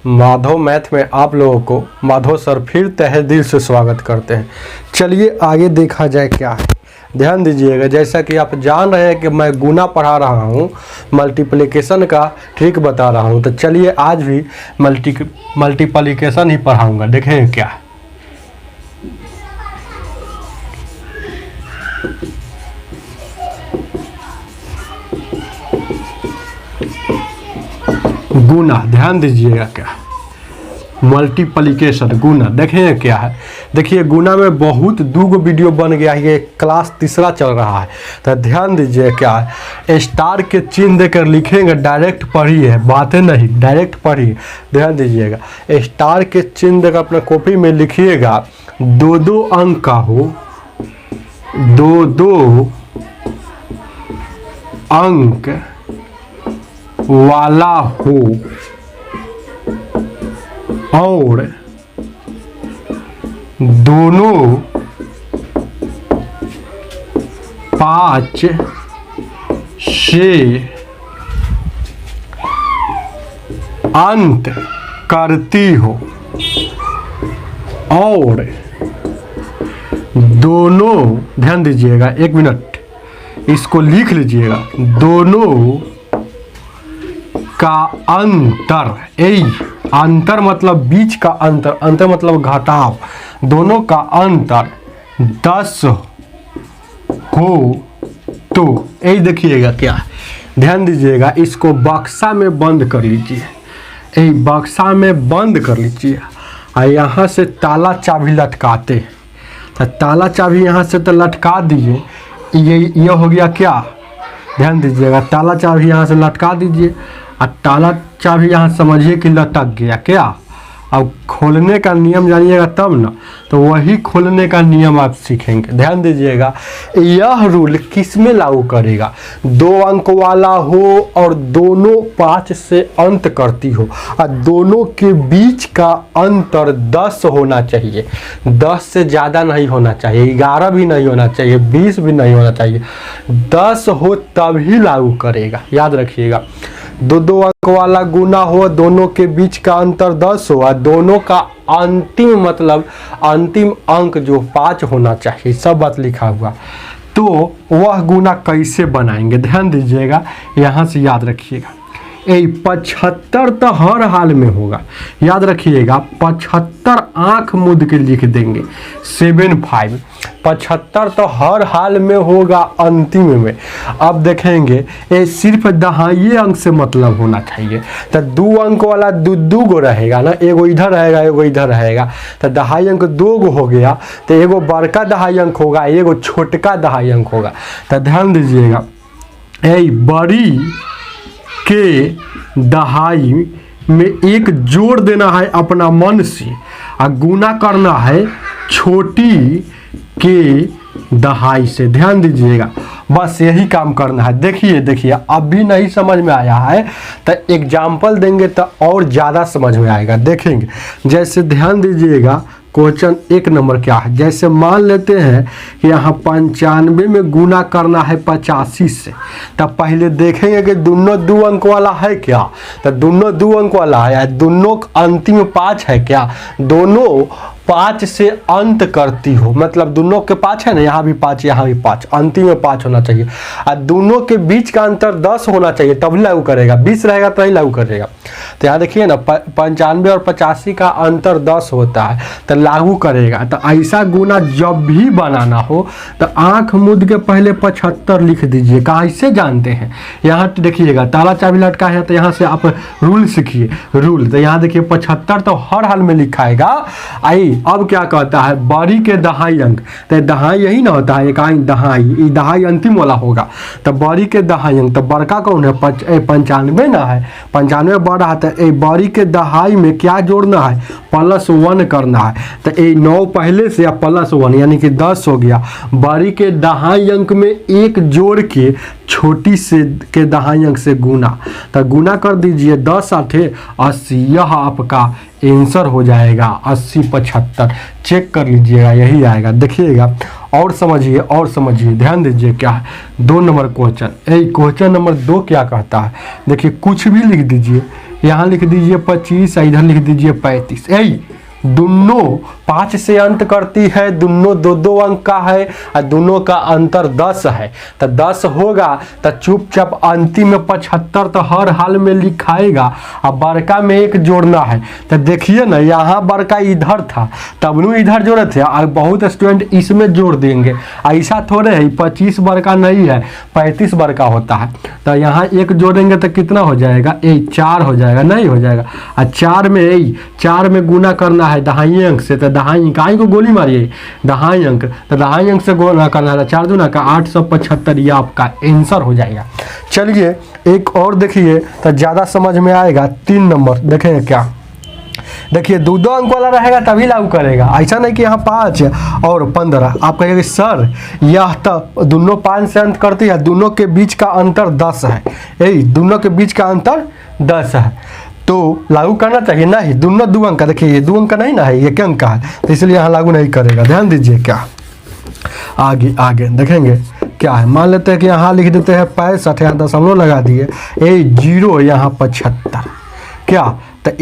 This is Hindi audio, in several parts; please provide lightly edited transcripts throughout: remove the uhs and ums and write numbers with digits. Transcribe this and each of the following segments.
माधव मैथ में आप लोगों को माधव सर फिर तहे दिल से स्वागत करते हैं। चलिए आगे देखा जाए क्या है। ध्यान दीजिएगा, जैसा कि आप जान रहे हैं कि मैं गुना पढ़ा रहा हूँ, मल्टीप्लिकेशन का ट्रिक बता रहा हूँ, तो चलिए आज भी मल्टीप्लिकेशन ही पढ़ाऊँगा। देखें क्या है। गुना, ध्यान दीजिएगा क्या मल्टीप्लिकेशन गुना। देखें क्या है। देखिए गुना में बहुत दूगो वीडियो बन गया है, ये क्लास तीसरा चल रहा है। तो ध्यान दीजिए क्या है, स्टार के चिन्ह देकर लिखेंगे, डायरेक्ट पढ़िए, बातें नहीं, डायरेक्ट पढ़िए। ध्यान दीजिएगा, स्टार के चिन्ह देकर अपना कॉपी में लिखिएगा, दो दो अंक का हो, दो दो अंक वाला हो और दोनों 5 से अंत करती हो और दोनों, ध्यान दीजिएगा, 1 मिनट, इसको लिख लीजिएगा, दोनों का अंतर, अंतर मतलब बीच का अंतर, अंतर मतलब घटाव, दोनों का अंतर 10 हो तो यही देखिएगा क्या। ध्यान दीजिएगा, इसको बक्सा में बंद कर लीजिए, यही बक्सा में बंद कर लीजिए और यहाँ से ताला चाबी लटकाते, तो ताला चाबी यहाँ से तो लटका दीजिए, ये हो गया क्या। ध्यान दीजिएगा, ताला चाबी यहाँ से लटका दीजिए और ताला चाबी यहाँ समझिए कि लटक गया क्या। अब खोलने का नियम जानिएगा तब ना, तो वही खोलने का नियम आप सीखेंगे। ध्यान दीजिएगा, यह रूल किस में लागू करेगा, 2 अंक वाला हो और दोनों 5 से अंत करती हो और दोनों के बीच का अंतर 10 होना चाहिए, 10 से ज़्यादा नहीं होना चाहिए, 11 भी नहीं होना चाहिए, 20 भी नहीं होना चाहिए, 10 हो तभी लागू करेगा। याद रखिएगा, 2 अंक वाला गुना हो, दोनों के बीच का अंतर 10 हो और दोनों का अंतिम मतलब अंतिम अंक जो 5 होना चाहिए, सब बात लिखा हुआ। तो वह गुना कैसे बनाएंगे, ध्यान दीजिएगा, यहाँ से याद रखिएगा, 75 तो हर हाल में होगा। याद रखिएगा, 75 आंख मूंद के लिख देंगे, 75 75 तो हर हाल में होगा अंतिम में। अब देखेंगे ये सिर्फ दहाई अंक से मतलब होना चाहिए, तो 2 अंक वाला दो गो रहेगा ना, एगो इधर रहेगा एगो इधर रहेगा, तो दहाई अंक 2 गो हो गया, तो एगो बड़का दहाई अंक होगा, एगो छोटका दहाई अंक होगा। तो ध्यान दीजिएगा, ए बड़ी के दहाई में एक जोड़ देना है अपना मन से और गुना करना है छोटी के दहाई से। ध्यान दीजिएगा, बस यही काम करना है। देखिए अब भी नहीं समझ में आया है तो एग्जाम्पल देंगे तो और ज़्यादा समझ में आएगा। देखेंगे जैसे, ध्यान दीजिएगा, क्वेश्चन 1 नंबर क्या है। जैसे मान लेते हैं कि यहाँ 95 में गुना करना है 85 से, तब पहले देखेंगे कि दोनों 2 अंक वाला है क्या, तो दोनों 2 अंक वाला है, दोनों अंतिम 5 है क्या, दोनों 5 से अंत करती हो, मतलब दोनों के 5 है ना, यहाँ भी 5 यहाँ भी 5, अंतिम में 5 होना चाहिए और दोनों के बीच का अंतर 10 होना चाहिए, तभी लागू करेगा, 20 रहेगा तो ही लागू करेगा। तो यहाँ देखिए ना, 95 और 85 का अंतर 10 होता है तो लागू करेगा। तो ऐसा गुना जब भी बनाना हो तो आंख मूंद के पहले 75 लिख दीजिए। कैसे जानते हैं, यहाँ देखिएगा, ताला चाबी लटका है, तो यहाँ से आप रूल सीखिए, रूल। तो यहाँ देखिए 75 तो हर हाल में लिखाएगा। आई अब क्या कहता है, बड़ी के दहाई अंक, तो दहाई यही ना होता है, एक दहाई, दहाई अंतिम वाला होगा, तो बड़ी के दहाई अंक, तो बड़का कौन है, 95 ना है, 95 बड़ा है, तो बड़ी के दहाई में क्या जोड़ना है, +1 करना है, तो 9 पहले से या +1 यानी कि 10 हो गया। बड़ी के दहाई अंक में 1 जोड़ के छोटी से के दहाई अंक से गुना, तो गुना कर दीजिए, 10 8 80, यह आपका आंसर हो जाएगा 80 75। चेक कर लीजिएगा, यही आएगा। देखिएगा और समझिए, ध्यान दीजिए क्या है 2 नंबर क्वेश्चन। क्वेश्चन नंबर 2 क्या कहता है, देखिए कुछ भी लिख दीजिए, यहाँ लिख दीजिए 25, इधर लिख दीजिए 35। यही दोनों 5 से अंत करती है, दोनों 2-2 अंक का है और दोनों का अंतर 10 है। तो 10 होगा तो चुपचाप अंतिम में 75 तो हर हाल में लिखाएगा। अब बड़का में 1 जोड़ना है तो देखिए ना, यहाँ बड़का इधर था तब नु इधर जोड़े थे और बहुत स्टूडेंट इसमें जोड़ देंगे। ऐसा थोड़े है 25 बड़का नहीं है, 35 बड़का होता है। तो यहाँ 1 जोड़ेंगे तो कितना हो जाएगा, 4 हो जाएगा, नहीं हो जाएगा। और 4 में गुना करना है दहाई अंक से, तो दहाई इकाई को गोली मारिए, दहाई अंक, तो दहाई अंक से गुना करना है, 4 दूना का 875, ये आपका आंसर हो जाएगा। चलिए एक और देखिए तो ज़्यादा समझ में आएगा। 3 नंबर देखेंगे क्या, देखिए 2-2 अंक वाला रहेगा तभी लागू करेगा, ऐसा नहीं कि यहाँ 5 और 15। आप कहिएगा सर यह तो दोनों 5 से अंत करती है, दोनों के बीच का अंतर 10 है, यही दोनों के बीच का अंतर 10 है तो लागू करना चाहिए। नहीं, दोनों 2 अंक का, देखिए ये 2 अंक का नहीं ना है, ये 1 अंक का है, तो इसलिए यहाँ लागू नहीं करेगा। ध्यान दीजिए क्या आगे देखेंगे क्या है। मान लेते हैं कि यहाँ लिख देते हैं 65, यहाँ दशमलव लगा दिए, 0 यहाँ 75, क्या तो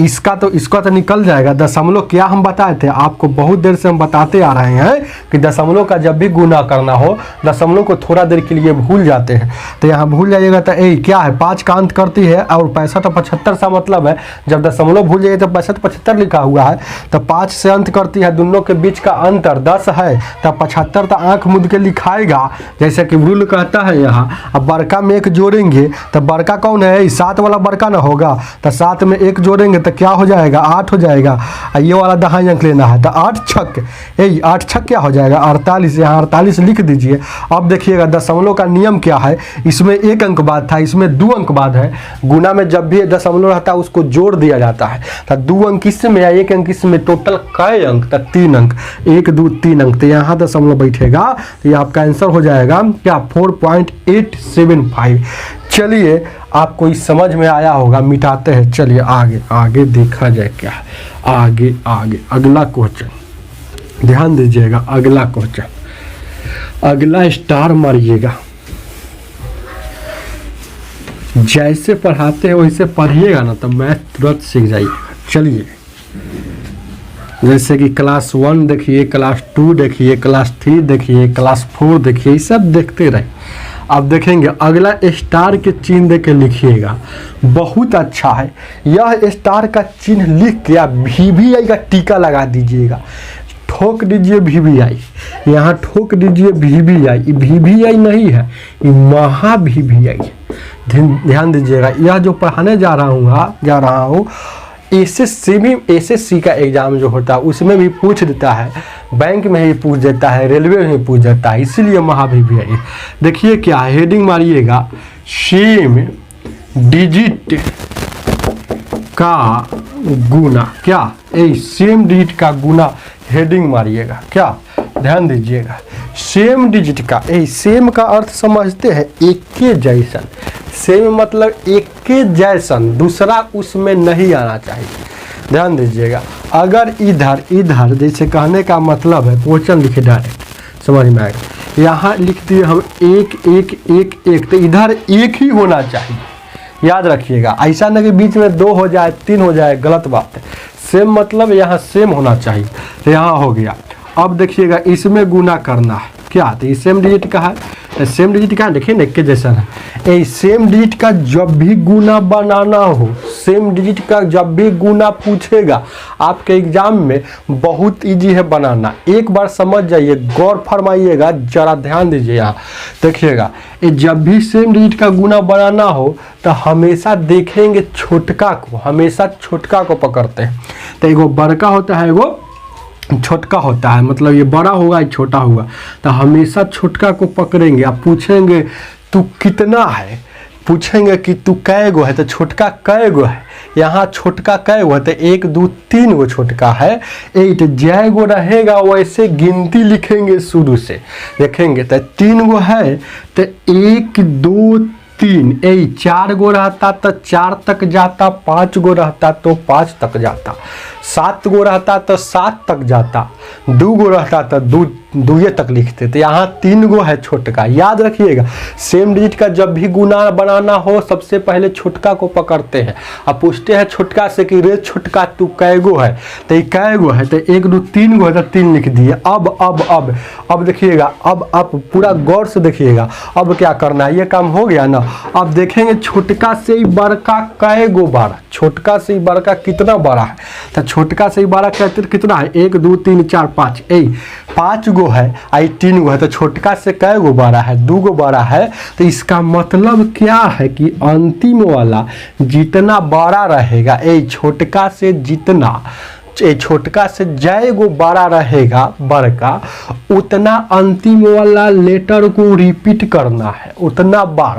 इसका तो निकल जाएगा। दशमलव क्या हम बताए थे आपको, बहुत देर से हम बताते आ रहे हैं कि दशमलव का जब भी गुना करना हो, दशमलव को थोड़ा देर के लिए भूल जाते हैं, तो यहाँ भूल जाइएगा। तो क्या है, 5 का अंत करती है और 65 और 75 सा मतलब है, जब दशमलव भूल जाइए तो 65-75 लिखा हुआ है, तो 5 से अंत करती है, दोनों के बीच का अंतर 10 है, तो 75 तो आँख मूंद के लिखाएगा जैसे कि रूल कहता है यहाँ। अब बड़का में 1 जोड़ेंगे तो बड़का कौन है, 7 वाला बड़का ना होगा, तो 7 में 1 जोड़ेंगे तो क्या हो जाएगा, 8 हो जाएगा। ये वाला दहाई अंक लेना है, तो 8 छक, 8 छक क्या हो जाएगा, 48, यहाँ 48 लिख दीजिए। अब देखिएगा दशमलव का नियम क्या है, इसमें 1 अंक बाद था, इसमें 2 अंक बाद है। गुना में जब भी दशमलव रहता है उसको जोड़ दिया जाता है, तो 2 अंक इसमें या 1 अंक इसमें, टोटल कै अंक, तो 3 अंक, 1 2 3 अंक, तो यहाँ दशमलव बैठेगा, तो ये आपका आंसर हो जाएगा क्या, 4.875। चलिए आपको इस समझ में आया होगा, मिटाते हैं। चलिए आगे देखा जाए क्या है। आगे अगला क्वेश्चन ध्यान दीजिएगा, अगला क्वेश्चन, अगला स्टार मारिएगा। जैसे पढ़ाते हैं वैसे पढ़िएगा ना तो मैथ तुरंत सीख जाइएगा। चलिए जैसे कि क्लास 1 देखिए, क्लास 2 देखिए, क्लास 3 देखिए, क्लास 4 देखिए, ये सब देखते रहे। अब देखेंगे अगला स्टार के चिन्ह दे के लिखिएगा, बहुत अच्छा है। यह स्टार का चिन्ह लिख के आप VVI का टीका लगा दीजिएगा, ठोक दीजिए VVI, यहाँ ठोक दीजिए VVI। VVI नहीं है, ये महा VVI। ध्यान दीजिएगा, यह जो पढ़ाने जा रहा हूँ SSC का एग्जाम जो होता है उसमें भी पूछ देता है, बैंक में ही पूछ देता है, रेलवे में ही पूछ देता है, इसीलिए महा VVI। देखिए क्या हेडिंग मारिएगा, सेम डिजिट का गुना, क्या सेम डिजिट का गुना, हेडिंग मारिएगा। क्या ध्यान दीजिएगा, सेम डिजिट का, सेम का अर्थ समझते हैं एक के जैसन, सेम मतलब एक के जैसन, दूसरा उसमें नहीं आना चाहिए। ध्यान दीजिएगा, अगर इधर जैसे कहने का मतलब है, क्वेश्चन लिखे डायरेक्ट समझ में आएगा। यहाँ लिख दिए हम 1 1 1 1, तो इधर 1 ही होना चाहिए, याद रखिएगा। ऐसा नहीं कि बीच में 2 हो जाए 3 हो जाए, गलत बात है। सेम मतलब यहाँ सेम होना चाहिए, तो यहाँ हो गया। अब देखिएगा इसमें गुना करना है, क्या तो ये सेम डिजिट का है, सेम डिजिट का देखिए ना एक के जैसा है। सेम डिजिट का जब भी गुना बनाना हो, सेम डिजिट का जब भी गुना पूछेगा आपके एग्जाम में, बहुत इजी है बनाना। एक बार समझ जाइए, गौर फरमाइएगा, जरा ध्यान दीजिए। यहाँ देखिएगा, जब भी सेम डिजिट का गुना बनाना हो तो हमेशा देखेंगे छोटका को, हमेशा छोटका को पकड़ते हैं। तो एगो बड़का होता है, एगो छोटका होता है, मतलब ये बड़ा होगा ये छोटा होगा, तो हमेशा छोटका को पकड़ेंगे। आप पूछेंगे तू कितना है, पूछेंगे कि तू कै गो है, तो छोटका कै गो है, यहाँ छोटका कै गो है, तो 1 2 3 गो छोटका है। 8 जय गो रहेगा वैसे गिनती लिखेंगे शुरू से, देखेंगे तो 3 गो है, तो 1 2 3, 4 गो रहता तो 4 तक जाता, 5 गो रहता तो 5 तक जाता, 7 गो रहता तो 7 तक जाता, 2 गो रहता तो दुए तक लिखते। तो यहाँ 3 गो है छोटका, याद रखिएगा। सेम डिजिट का जब भी गुना बनाना हो सबसे पहले छोटका को पकड़ते हैं। अब पूछते हैं छोटका से कि रे छोटका तू कै गो है, तो कै गो है, तो 1 2 3 गो है, तो 3 लिख दिए। अब देखिएगा, अब पूरा गौर से देखिएगा। अब क्या करना है, ये काम हो गया ना। अब देखेंगे छोटका से ही बड़का कै गो बड़ा, छोटका से ही बड़का कितना बड़ा है। तो छोटका से ही बड़ा कितना है, 1 2 3 4 5, 5 गो है, आई 3 गो है। तो छोटका से कै गो बड़ा है, 2 गो बड़ा है। तो इसका मतलब क्या है कि अंतिम वाला जितना बड़ा रहेगा, छोटका से जितना, छोटका से जय गो बड़ा रहेगा बड़का, उतना अंतिम वाला लेटर को रिपीट करना है, उतना बार।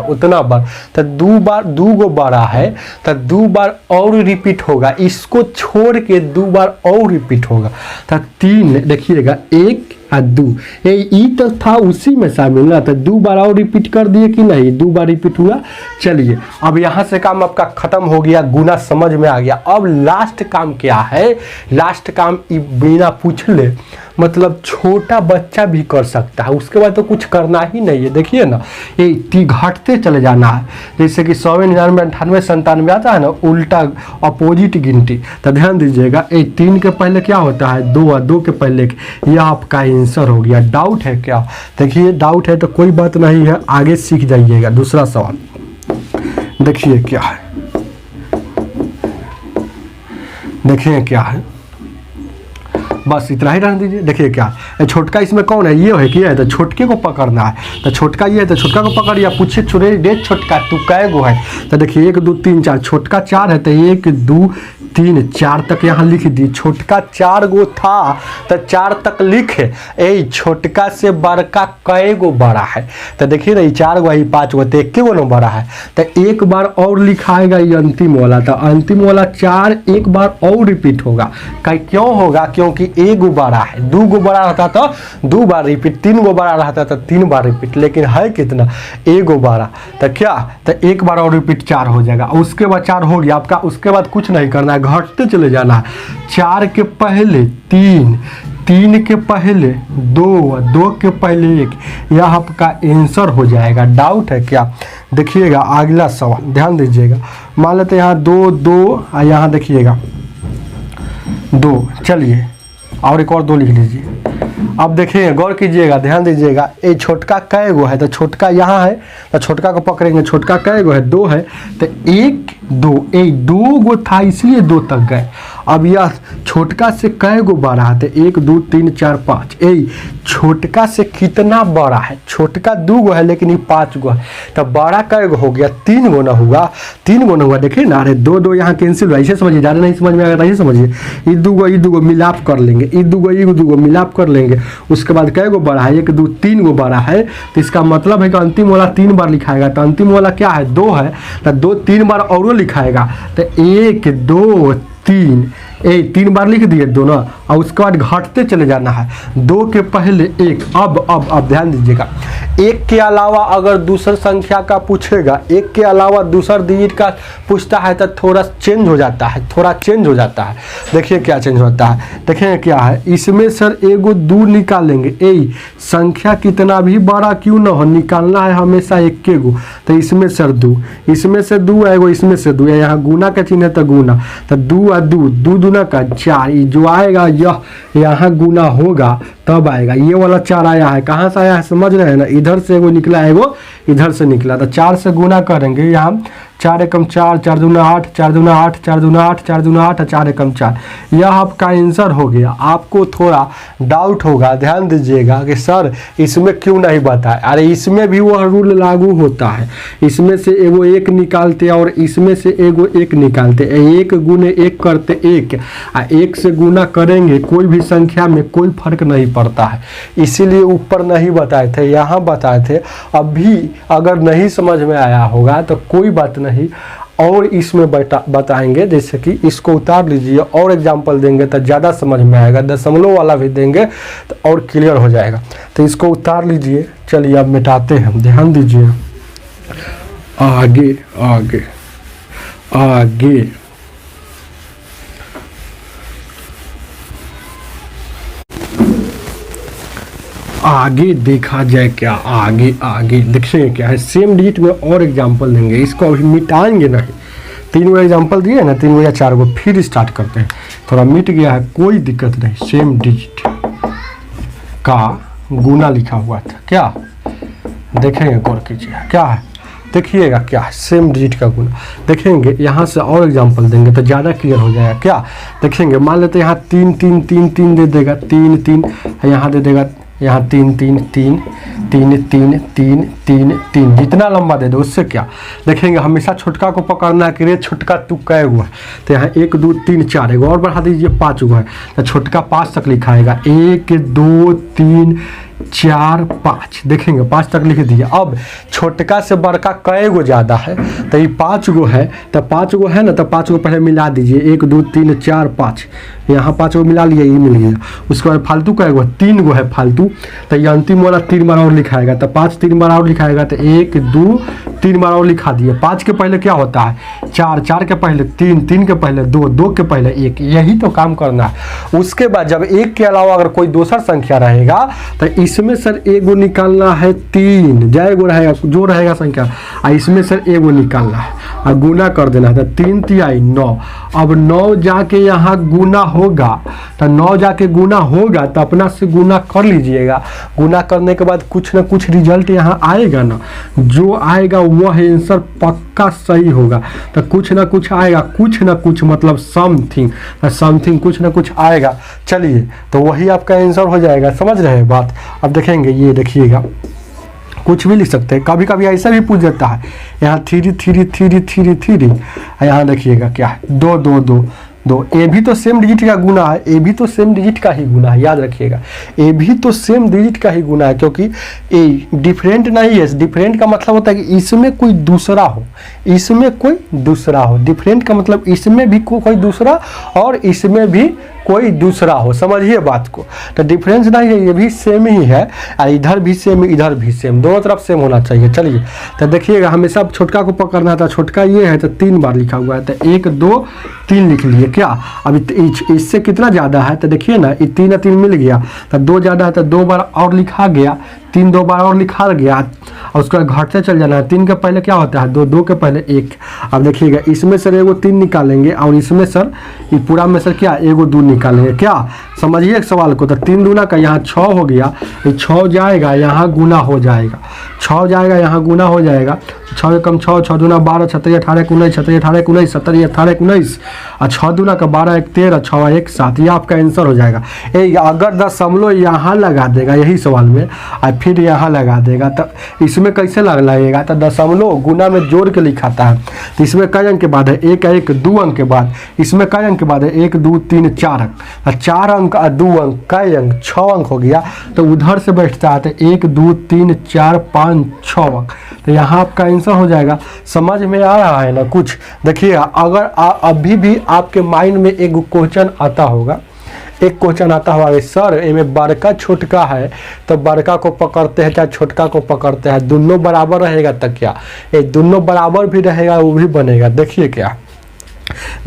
तो 2 गो बड़ा है, तो 2 बार और रिपीट होगा, इसको छोड़ के 2 बार और रिपीट होगा। तो 3 देखिएगा, 1 और 2, ई तो था उसी में शामिल ना। तो 2 बार और रिपीट कर दिए कि नहीं, 2 बार रिपीट हुआ। चलिए अब यहाँ से काम आपका खत्म हो गया, गुना समझ में आ गया। अब लास्ट काम क्या है, लास्ट काम बिना पूछ ले, मतलब छोटा बच्चा भी कर सकता है। उसके बाद तो कुछ करना ही नहीं है। देखिए ना, ये घटते चले जाना है, जैसे कि 100 99 98 97 आता है ना, उल्टा अपोजिट गिनती। तो ध्यान दीजिएगा, 3 के पहले क्या होता है, 2, और 2 के पहले, यह आपका आंसर हो गया। डाउट है क्या? देखिए डाउट है तो कोई बात नहीं है, आगे सीख जाइएगा। दूसरा सवाल देखिए क्या है, देखिए क्या है, बस इतना ही रहने दीजिए। देखिए क्या है, छोटका इसमें कौन है, ये है कि है, तो छोटके को पकड़ना है। तो छोटका ये है, तो छोटका को पकड़िए, पूछे छोरे दे छोटका तू कै गो है। तो देखिए 1 2 3 4, छोटका 4 है, तो 1 2 3 4 तक यहाँ लिख दी। छोटका 4 गो था, तो 4 तक लिखे। छोटका से बड़का कै गो बड़ा है, तो देखिए ना, 4 गो है, 5 गो, तो 1 गो ना बड़ा है। तो 1 बार और लिखाएगा ये अंतिम वाला। तो अंतिम वाला 4 1 बार और रिपीट होगा। क्यों होगा, क्योंकि 1 गो बड़ा है, 2 गो बड़ा रहता तो 2 बार रिपीट, 3 गो बड़ा रहता तो 3 बार रिपीट, लेकिन है कितना, 1 गो बड़ा। तो क्या, तो 1 बार और रिपीट 4 हो जाएगा। उसके बाद 4 हो गया आपका, उसके बाद कुछ नहीं करना है, घटते चले जाना है। 4 के पहले 3, 3 के पहले 2, 2 के पहले 1, यह आपका आंसर हो जाएगा। डाउट है क्या? देखिएगा अगला सवाल ध्यान दीजिएगा। मान लेते हैं यहाँ 2 2, यहाँ देखिएगा 2, चलिए और एक और 2 लिख लीजिए। अब देखिए गौर कीजिएगा, ध्यान दीजिएगा, ये छोटका कै गो है, तो छोटका यहाँ है, तो छोटका को पकड़ेंगे। छोटका कै गो है, 2 है, तो 1 2, 2 गो था इसलिए 2 तक गए। अब यह छोटका से कै गो बड़ा है, तो 1 2 3 4 5, छोटका से कितना बड़ा है, छोटका 2 गो है लेकिन ये 5 गो है, तो बड़ा कै गो हो गया, 3 गो ना हुआ, 3 गो ना हुआ। देखिए ना, अरे 2 2 यहाँ कैंसिल हुआ, ऐसे समझिए, ज़्यादा नहीं समझ में आएगा, ऐसे समझिए। ये 2 गो मिलाप कर लेंगे, ये 2 गो मिलाप कर लेंगे। उसके बाद कै गो बड़ा है, 1 2 3 गो बड़ा है, तो इसका मतलब है कि अंतिम वाला 3 बार लिखाएगा। तो अंतिम वाला क्या है, 2 है, तो 2 3 बार और लिखाएगा। तो 1 2 3, 3 बार लिख दिए दोनों, और उसके बाद घटते चले जाना है। 2 के पहले 1। अब ध्यान दीजिएगा, 1 के अलावा अगर दूसर संख्या का पूछेगा, 1 के अलावा दूसर डिजिट का पूछता है तो थोड़ा चेंज हो जाता है, थोड़ा चेंज हो जाता है। देखिए क्या चेंज होता है, देखिए क्या है, इसमें सर 1 2 निकालेंगे। संख्या कितना भी बड़ा क्यों ना हो, निकालना है हमेशा 1 गो। तो इसमें सर 2, इसमें से 2 आएगा, इसमें से 2, यहाँ गुना का चिन्ह है तो गुना, तो 2 और 2 2 दूना का 4, जो आएगा यह यहाँ गुना होगा तब आएगा। ये वाला 4 आया है, कहाँ से आया है समझ रहे हैं ना, इधर से वो निकला है, वो इधर से निकला। तो 4 से गुना करेंगे, यहाँ 4 एकम 4, 4 दूना 8, 4 दूना 8, 4 दूना 8, 4 दूना 8, 4 एकम 4। यह आपका आंसर हो गया। आपको थोड़ा डाउट होगा, ध्यान दीजिएगा कि सर इसमें क्यों नहीं बताया। अरे इसमें भी वह रूल लागू होता है, इसमें से एगो 1 निकालते और इसमें से एगो 1 निकालते, 1 गुने 1 करते 1, 1 से गुना करेंगे कोई भी संख्या में कोई फर्क नहीं पड़ता है, इसीलिए ऊपर नहीं बताए थे, यहाँ बताए थे। अभी अगर नहीं समझ में आया होगा तो कोई बात नहीं, और इसमें बताएंगे, जैसे कि इसको उतार लीजिए और एग्जाम्पल देंगे तो ज़्यादा समझ में आएगा, दशमलव वाला भी देंगे तो और क्लियर हो जाएगा। तो इसको उतार लीजिए, चलिए अब मिटाते हैं, ध्यान दीजिए। आगे आगे आगे आगे देखा जाए क्या, आगे आगे देखिए क्या है, सेम डिजिट में और एग्जांपल देंगे, इसको अभी मिटाएंगे नहीं। 3 गो एग्जांपल दिए ना, 3 गो या 4 गो, फिर स्टार्ट करते हैं। थोड़ा मिट गया है, कोई दिक्कत नहीं। सेम डिजिट का गुना लिखा हुआ था, क्या देखेंगे, गौर कीजिए क्या है, देखिएगा क्या है, सेम डिजिट का गुना देखेंगे। यहाँ से और एग्जांपल देंगे तो ज़्यादा क्लियर हो जाएगा। क्या देखेंगे, मान लेते हैं यहाँ 3 3 3 3 दे देगा, 3 3, यहाँ दे देगा, यहाँ 3 3 3 3 3 3 3 3, जितना लंबा दे दो उससे क्या देखेंगे। हमेशा छोटका को पकड़ना है कि रे छोटका तू कै हुआ है, तो यहाँ 1 2 3 4, एक और बढ़ा दीजिए 5 गो है, तो छोटका 5 तक लिखाएगा, 1 2 3 4 5, देखेंगे 5 तक लिख दिया। अब छोटका से बड़का कै गो ज़्यादा है, तो ये 5 गो है, तो 5 गो है ना, तो 5 गो पहले मिला दीजिए, 1 2 3 4 5, यहाँ 5 गो मिला लिए, ये मिल गया। उसके बाद फालतू कै गो, 3 गो है फालतू, तो ये अंतिम वाला 3 बार और लिखाएगा, तो 5 3 बार और लिखाएगा, तो 1 2 3 बार और लिखा दिए। 5 के पहले क्या होता है 4, 4 के पहले 3, 3 के पहले 2, 2 के पहले 1, यही तो काम करना है। उसके बाद जब 1 के अलावा अगर कोई दूसरा संख्या रहेगा तो इसमें सर एगो निकालना है 3, जय रहेगा जो रहेगा संख्या, इसमें सर एगो निकालना है और गुना कर देना है, तो 3 3 9। अब 9 जाके यहाँ गुना होगा, तो 9 जाके गुना होगा तो अपना से गुना कर लीजिएगा। गुना करने के बाद कुछ ना कुछ रिजल्ट यहाँ आएगा ना, जो आएगा वह आंसर पक्का सही होगा। तो कुछ ना कुछ आएगा, कुछ ना कुछ मतलब समथिंग, समथिंग कुछ ना कुछ आएगा। चलिए, तो वही आपका आंसर हो जाएगा। समझ रहे हैं बात। अब देखेंगे, ये देखिएगा, कुछ भी लिख सकते हैं, कभी कभी ऐसा भी पूछ देता है, यहाँ 3 3 3 3 3, यहाँ देखिएगा क्या है 2 2 2 2, ए भी तो सेम डिजिट का गुना है, ए भी तो सेम डिजिट का ही गुना है, याद रखिएगा, ए भी तो सेम डिजिट का ही गुना है, क्योंकि ए डिफरेंट नहीं है। डिफरेंट का मतलब होता है कि इसमें कोई दूसरा हो, इसमें कोई दूसरा हो। डिफरेंट का मतलब इसमें भी कोई दूसरा और इसमें भी कोई दूसरा हो, समझिए बात को। तो डिफरेंस नहीं है, ये भी सेम ही है और इधर भी सेम इधर भी सेम, दोनों तरफ सेम होना चाहिए। चलिए, तो देखिएगा, हमेशा छोटका को पकड़ना था, छोटका ये है तो 3 बार लिखा हुआ है, तो 1 2 3 लिख लिए। क्या अभी इससे कितना ज़्यादा है, तो देखिए ना, 3 और 3 मिल गया, तो 2 ज़्यादा है तो 2 बार और लिखा गया, 3 2 बार और लिखा गया, और उसका घटते चल जाना है। 3 के पहले क्या होता है 2, 2 के पहले 1। अब देखिएगा, इसमें सर एगो 3 निकालेंगे और इसमें सर ये पूरा में सर क्या एगो 2 निकालेंगे। क्या समझिए सवाल को, तो 3 दूना का यहाँ 6 हो गया, 6 जाएगा यहाँ गुना हो जाएगा, 6 जाएगा यहाँ गुना हो जाएगा, 6 कम 6, 6 दूना 12, 36 18 19, 36 18 19, 17 18 19, और 6 दूना का 12 1 13, 6 1 7, ये आपका आंसर हो जाएगा। अगर दशमलव यहाँ लगा देगा यही सवाल में और फिर यहाँ लगा देगा, तो इसमें कैसे लगेगा, तो दशमलव गुना में जोड़ के लिखाता है, तो इसमें कई अंक के बाद है 1 1 2 अंक के बाद, इसमें कई अंक के बाद है 1 2 3 4 अंक, 4 अंक और 2 अंक कई अंक 6 अंक हो गया, तो उधर से बैठता है तो 1 2 3 4 5 6 अंक, तो यहाँ आपका आंसर हो जाएगा। समझ में आ रहा है ना कुछ। देखिए, अगर अभी भी आपके माइंड में एक क्वेश्चन आता होगा, एक क्वेश्चन आता हुआ, सर इनमें बड़का छोटका है तो बड़का को पकड़ते हैं चाहे छोटका को पकड़ते हैं, दोनों बराबर रहेगा तब क्या, ये दोनों बराबर भी रहेगा वो भी बनेगा। देखिए क्या,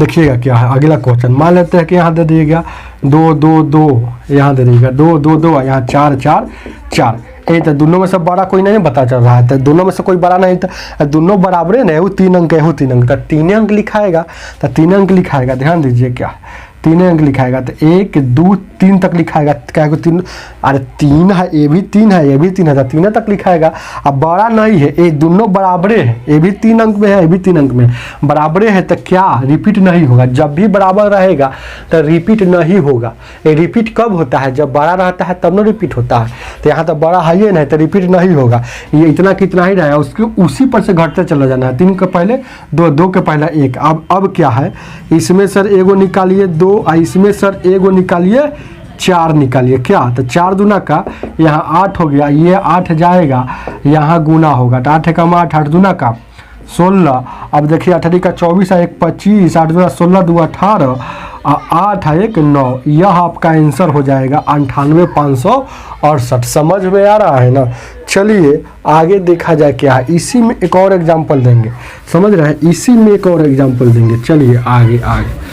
देखिएगा क्या है अगला क्वेश्चन। मान लेते हैं कि यहाँ दे दिएगा 2 2 2, यहाँ दे दिएगा 2 2 2, यहाँ 4 4 4, ये तो दोनों में से बड़ा कोई नहीं पता चल रहा है, तो दोनों में से कोई बड़ा नहीं, तो दोनों बराबर है, वो 3 अंक है, वो 3 अंक, तो 3 अंक लिखाएगा, तो 3 अंक लिखाएगा। ध्यान दीजिए क्या, 3 अंक लिखाएगा, तो 1 2 3 तक लिखाएगा। क्या को 3, अरे 3 है, ये भी 3 है, ये भी 3 है, तो 3 तक लिखाएगा। अब बड़ा नहीं है, ये दोनों बराबरे है, ये भी 3 अंक में है, ये भी 3 अंक में बराबरे है, तो क्या रिपीट नहीं होगा। जब भी बराबर रहेगा तो रिपीट नहीं होगा। ये रिपीट कब होता है, जब बड़ा रहता है तब ना रिपीट होता है, तो यहाँ तो बड़ा है ही नहीं, तो रिपीट नहीं होगा। ये इतना कितना ही रहेगा, उसके उसी पर से घटते चला जाना है। 3 के पहले 2, 2 के पहले 1। अब क्या है, इसमें सर एगो निकालिए 2, इसमें सर एगो निकालिए 4 निकालिए। क्या, तो 4 दूना का यहाँ 8 हो गया, ये 8 जाएगा यहाँ गुना होगा, तो 8 कम 8, 8 दूना का 16। अब देखिए 8 का 24 है 1 25, 8 दूना 16 2 18, 8 है 1 9, यह आपका आंसर हो जाएगा 98568। समझ में आ रहा है ना। चलिए आगे देखा जाए क्या है, इसी में एक और एग्जाम्पल देंगे, समझ रहे हैं, इसी में एक और एग्जाम्पल देंगे। चलिए आगे आगे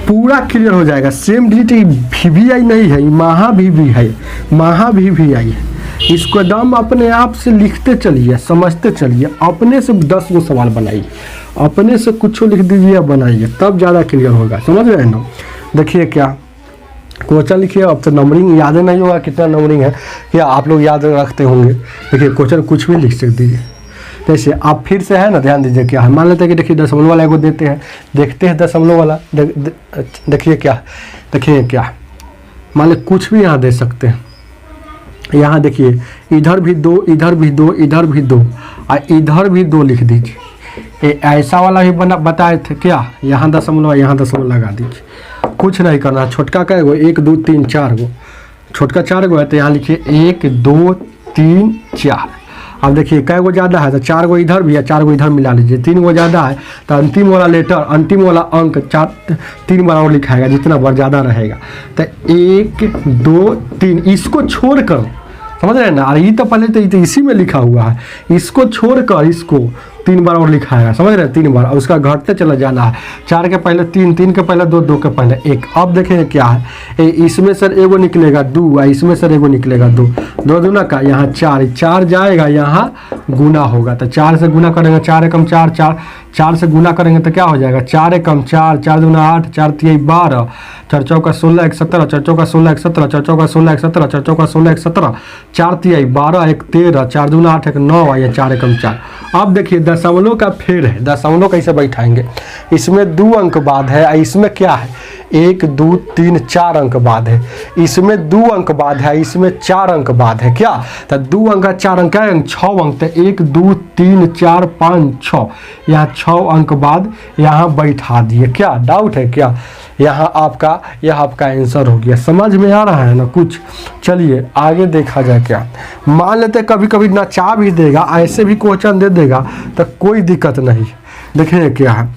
पूरा क्लियर हो जाएगा। सेम डिजिट VVI नहीं है, महा भी है, महा VVI है। इसको एकदम अपने आप से लिखते चलिए, समझते चलिए, अपने से 10 गो सवाल बनाइए, अपने से कुछ लिख दीजिए, बनाइए, तब ज़्यादा क्लियर होगा। समझ रहे हैं ना। देखिए क्या क्वेश्चन लिखिए। अब तो नंबरिंग याद नहीं होगा कितना नंबरिंग है, क्या आप लोग याद रखते होंगे। देखिए क्वेश्चन कुछ भी लिख सकते दीजिए। जैसे आप फिर से है ना, ध्यान दीजिए क्या है। मान लेते हैं कि देखिए दशमलव वाला को देते हैं, देखते हैं दशमलव वाला। देखिए क्या, देखिए क्या, मान लीजिए कुछ भी यहाँ दे सकते हैं। यहाँ देखिए इधर भी 2, इधर भी 2, इधर भी 2 और इधर भी 2 लिख दीजिए। ये ऐसा वाला भी बना बताए थे क्या, यहाँ दशमलव, यहाँ दशमलव लगा दीजिए। कुछ नहीं करना। छोटका कै गो, 1 2 3 4 गो, छोटका 4 गो है तो यहाँ लिखिए 1 2 3 4। अब देखिए कै गो ज़्यादा है तो 4 गो इधर भी है, 4 गो इधर मिला लीजिए। 3 गो ज़्यादा है तो अंतिम वाला लेटर, अंतिम वाला अंक 3 बार और लिखाएगा, जितना बार ज़्यादा रहेगा। तो 1 2 3 इसको छोड़ कर, समझ रहे हैं ना। और ये तो पहले तो इसी में लिखा हुआ है, इसको छोड़कर इसको 3 बार और लिखाएगा, समझ रहे हैं, 3 बार। और उसका घटते चला जाना है। 4 के पहले 3, 3 के पहले 2, 2 के पहले 1। अब देखेंगे क्या है, इसमें सर एगो निकलेगा 2, इसमें सर एगो निकलेगा 2, 2 दूना का यहाँ 4, 4 जाएगा यहाँ गुना होगा। तो 4 से गुना करेंगे, 4 एकम 4, 4 से गुना करेंगे तो क्या हो जाएगा, 4 एकम 4, 4 दूना 8, 4 तिहाई 12, 4 चौका 16, 1 17, 4 चौका 16, 1 17, 4 चौका 16, 1 17, 4 चौका 16, 1 17, 4 तिहाई 12, 1 13, 4 दूना 8, 1 9 या 4 एकम 4। अब देखिए दशमलव का फेर है, दशमलव कैसे बैठाएंगे। इसमें 2 अंक बाद है, इसमें क्या है 1 2 3 4 अंक बाद है, इसमें 2 अंक बाद है, इसमें 4 अंक बाद है। क्या तो 2 अंक का 4 अंक है 6 अंक। तो 1 2 3 4 5 6, यहाँ 6 अंक बाद यहाँ बैठा दिए। क्या डाउट है क्या, यहाँ आपका, यह आपका आंसर हो गया। समझ में आ रहा है ना कुछ। चलिए आगे देखा जाए। क्या मान लेते कभी कभी नचा भी देगा, ऐसे भी क्वेश्चन दे देगा तो कोई दिक्कत नहीं। देखिए क्या है,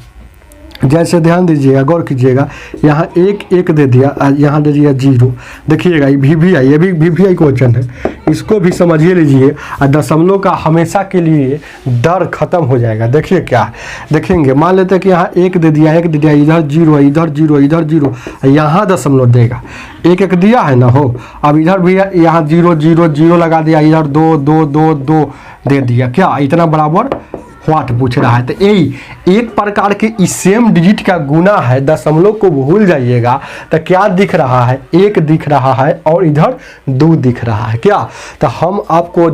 जैसे ध्यान दीजिएगा, गौर कीजिएगा। यहाँ 1 1 दे दिया, यहाँ दे दिया 0। देखिएगा ये VVI, ये भी VVI क्वेश्चन है, इसको भी समझिए लीजिए। और दशमलव का हमेशा के लिए डर खत्म हो जाएगा। देखिए क्या देखेंगे, मान लेते हैं कि यहाँ 1 दे दिया, 1 दे दिया, इधर 0, इधर 0, इधर 0, यहाँ दशमलव देगा। 1 1 दिया है ना हो। अब इधर भी यहाँ 0 0 0 लगा दिया, इधर 2 2 2 2 दे दिया। क्या इतना बराबर व्हाट पूछ रहा है। तो यही एक प्रकार के इस सेम डिजिट का गुना है। दशमलव को भूल जाइएगा तो क्या दिख रहा है, 1 दिख रहा है और इधर 2 दिख रहा है। क्या तो हम आपको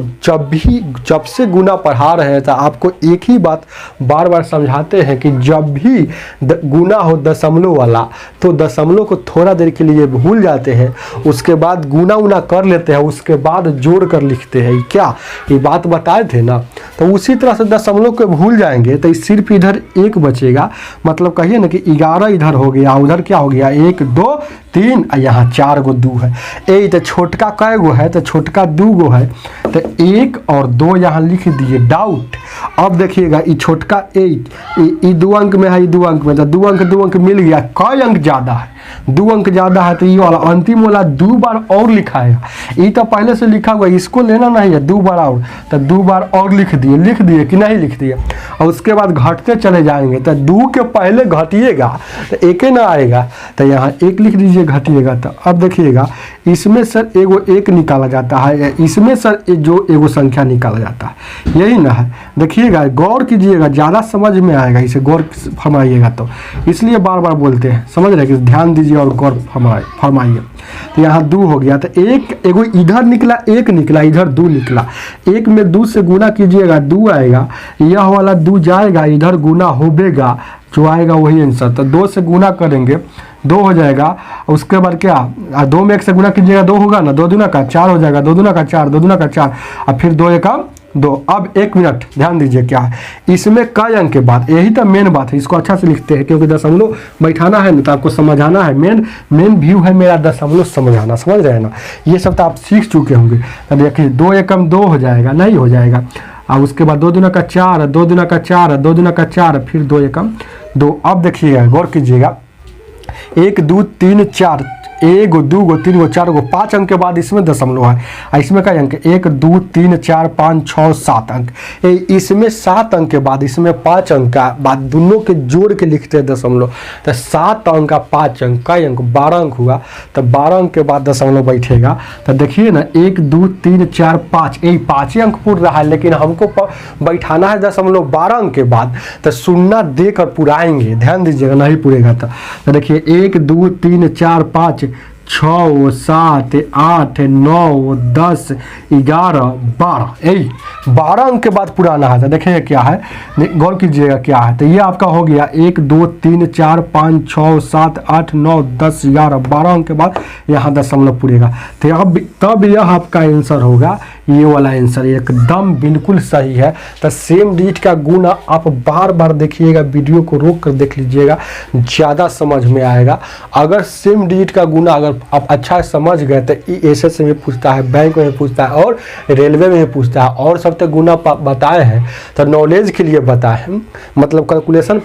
जब से गुना पढ़ा रहे हैं तो आपको एक ही बात बार बार समझाते हैं कि जब भी गुना हो दशमलव वाला तो दशमलव को थोड़ा देर के लिए भूल जाते हैं, उसके बाद गुना उना कर लेते हैं, उसके बाद जोड़ कर लिखते हैं। क्या ये बात बताए थे ना। तो उसी तरह से दशमलव को भूल जाएंगे तो सिर्फ इधर 1 बचेगा। मतलब कहिए ना कि 11 इधर हो गया, उधर क्या हो गया 1 2 3, यहाँ 4 गो 2 है। ए तो छोटका कै गो है, तो छोटका 2 गो है। तो 1 और 2 यहाँ लिख दिए। डाउट। अब देखिएगा ये छोटका 8, ये 2 अंक में है, ये 2 अंक में, तो 2 अंक मिल गया। कई अंक ज़्यादा है, 2 अंक ज़्यादा है तो ये वाला अंतिम वाला 2 बार और लिखा है। ये तो पहले से लिखा हुआ है, इसको लेना नहीं है, 2 बार और, तो 2 बार और लिख दिए कि नहीं लिख दिए। और उसके बाद घटते चले जाएंगे तो 2 के पहले घटिएगा तो 1 ना आएगा, तो यहाँ 1 लिख दीजिए घटिएगा। तो अब देखिएगा इसमें सर एगो 1 निकाला जाता है, इसमें सर जो एगो संख्या निकाला जाता है, यही ना है। देखिएगा गौर कीजिएगा, ज़्यादा समझ में आएगा, इसे गौर फरमाइएगा। तो इसलिए बार बार बोलते हैं, समझ रहे कि ध्यान दीजिए और गौर फरमाइए। तो यहाँ 2 हो गया, तो एगो इधर निकला, 1 निकला, इधर 2 निकला। 1 में 2 से गुना कीजिएगा 2 आएगा, यह वाला 2 जाएगा, इधर गुना होगा, जो आएगा वही आंसर। तो 2 से गुना करेंगे 2 हो जाएगा। उसके बाद क्या 2 में 1 से गुना कीजिएगा 2 होगा ना, 2 दूना का 4 हो जाएगा, 2 दूना का 4, 2 दूना का 4 और फिर 2 एकम 2। अब 1 मिनट ध्यान दीजिए क्या है इसमें कई अंक के बाद, यही तो मेन बात है। इसको अच्छा से लिखते हैं क्योंकि दशमलव बैठाना है ना, तो आपको समझाना है। मेन व्यू है मेरा दशमलव समझाना, समझ रहे हैं ना। ये सब तो आप सीख चुके होंगे। तो देखिए 2 एकम 2 हो जाएगा, नहीं हो जाएगा। और उसके बाद 2 दूना का 4, 2 दूना का 4, 2 दूना का 4, फिर 2 एकम 2। अब देखिएगा गौर कीजिएगा 1 2 3 4 1 2 3 4 5 अंक के बाद इसमें दशमलव है, इसमें का अंक 1 2 3 4 5 6 7 अंक, इसमें 7 अंक के बाद इसमें 5 अंक का बाद दोनों के जोड़ के लिखते हैं दशमलव, तो 7 अंक का 5 अंक का अंक 12 अंक हुआ, तो 12 अंक के बाद दशमलव बैठेगा। तो देखिए ना 1 2 3 4 5 यही 5 अंक पूर रहा है, लेकिन हमको बैठाना है दशमलव 12 अंक के बाद, तो शून्य देकर पुराएंगे, ध्यान दीजिएगा, नहीं पूरेगा तो देखिए 1 2 3 4 5 6 7 8 9 10 11 12 यही 12 अंक के बाद पुराना है। तो देखेंगे क्या है, गौर कीजिएगा क्या है, तो ये आपका हो गया 1 2 3 4 5 6 7 8 9 10 11 12 अंक के बाद यहाँ दशमलव पूरेगा। तो तब यह आपका आंसर होगा, ये वाला आंसर एकदम बिल्कुल सही है। तो सेम डिजिट का गुना आप बार बार देखिएगा, वीडियो को रोक कर देख लीजिएगा, ज़्यादा समझ में आएगा। अगर सेम डिजिट का गुना अगर आप अच्छा समझ गए तो एसएस में पूछता है, बैंक में पूछता है और रेलवे में पूछता है, और सब तो गुना बताए हैं, तो नॉलेज के लिए बताए हैं, मतलब कैलकुलेशन